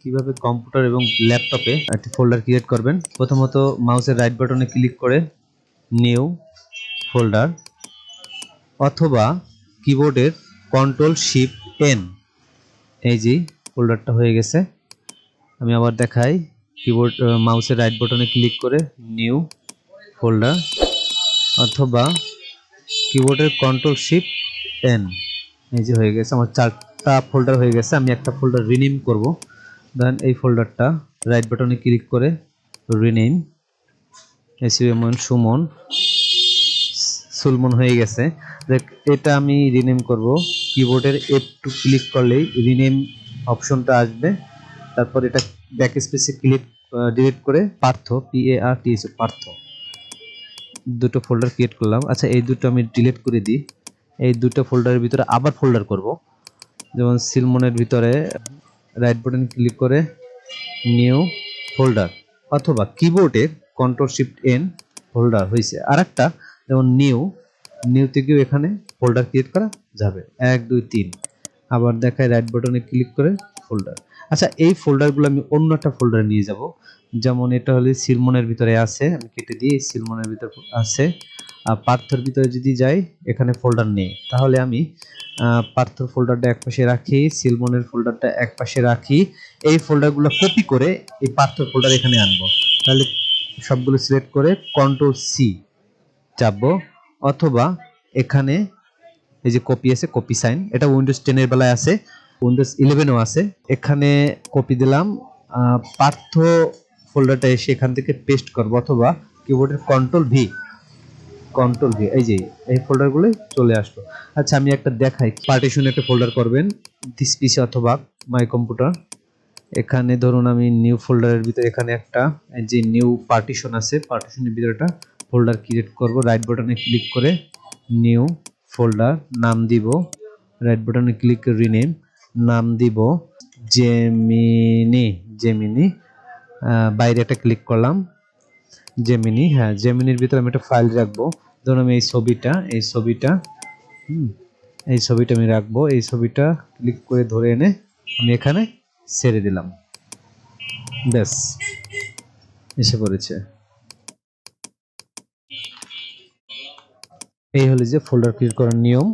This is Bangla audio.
কিভাবে কম্পিউটার এবং ল্যাপটপে একটি ফোল্ডার ক্রিয়েট করবেন। প্রথমত মাউসের রাইট বাটনে ক্লিক করে নিউ ফোল্ডার অথবা কিবোর্ডের কন্ট্রোল শিফট এন, এই যে ফোল্ডারটা হয়ে গেছে। আমি আবার দেখাই, কিবোর্ড মাউসের রাইট বাটনে ক্লিক করে নিউ ফোল্ডার অথবা কিবোর্ডের কন্ট্রোল শিফট এন, এই যে হয়ে গেছে। আমার 4টা ফোল্ডার হয়ে গেছে। আমি একটা ফোল্ডার রিনেম করব। দেন এই ফোল্ডারটা রাইট বাটনে ক্লিক করে রিনেম সুমন সুলমন হয়ে গেছে। এটা আমি রিনেম করব। কিবোর্ডের F2 ক্লিক করলেই রিনেম অপশনটা আসবে। তারপর এটা ব্যাক স্পেসে ক্লিক ডিলিট করে পার্থ PARTH পার্থ দুটো ফোল্ডার ক্রিয়েট করলাম। আচ্ছা, এই দুটো আমি ডিলিট করে দিই। এই দুটো ফোল্ডারের ভিতরে আবার ফোল্ডার করব। যেমন সিলমনের ভিতরে রাইট বাটন ক্লিক করে নিউ ফোল্ডার অথবা কিবোর্ডের কন্ট্রোল শিফট এন ফোল্ডার হয়েছে। আরেকটা যেমন নিউ থেকেও এখানে ফোল্ডার ক্রিয়েট করা যাবে। 1 2 3 আবার দেখায় রাইট বাটনে ক্লিক করে ফোল্ডার। আচ্ছা, এই ফোল্ডারগুলো আমি অন্য একটা ফোল্ডারে নিয়ে যাব। যেমন এটা হলে সিলমনের ভিতরে আছে, আমি কেটে দিই। সিলমনের ভিতরে আছে। আর পার্থর ভিতরে যদি যাই, এখানে ফোল্ডার নেই, তাহলে আমি পার্থর ফোল্ডারটা এক পাশে রাখি, সিলমনের ফোল্ডারটা এক পাশে রাখি। এই ফোল্ডারগুলো কপি করে এই পার্থর ফোল্ডার এখানে আনবো। তাহলে সবগুলো সিলেক্ট করে কন্ট্রোল সি চাপবো অথবা এখানে এই যে কপি আছে, কপি সাইন, এটা উইন্ডোজ 10 এর বেলায় আছে, উইন্ডোজ 11 ও আছে। এখানে কপি দিলাম। পার্থ ফোল্ডারটা এসে এখান থেকে পেস্ট করব অথবা কিবোর্ডের কন্ট্রোল ভি এই যে এই ফোল্ডারগুলো চলে আসলো। আচ্ছা, আমি একটা দেখাই। পার্টিশন একটা ফোল্ডার করবেন, দিস পিসি অথবা মাই কম্পিউটার। এখানে ধরুন আমি নিউ ফোল্ডারের ভিতরে এখানে একটা যে নিউ পার্টিশন আছে, পার্টিশনের ভিতরে একটা ফোল্ডার ক্রিয়েট করব। রাইট বাটনে ক্লিক করে নিউ ফোল্ডার নাম দিব, রাইট বাটনে ক্লিক করে রিনেম, নাম দিব জেমিনি। বাইরে একটা ক্লিক করলাম জেমিনি। হ্যাঁ, জেমিনির ভিতরে আমি একটা ফাইল রাখবো। ধরুন আমি এই ছবিটা আমি রাখবো। এই ছবিটা ক্লিক করে ধরে এনে আমি এখানে ছেড়ে দিলাম। ব্যাস, এসে পড়েছে। এই হলো যে ফোল্ডার ক্রিয়েট করার নিয়ম।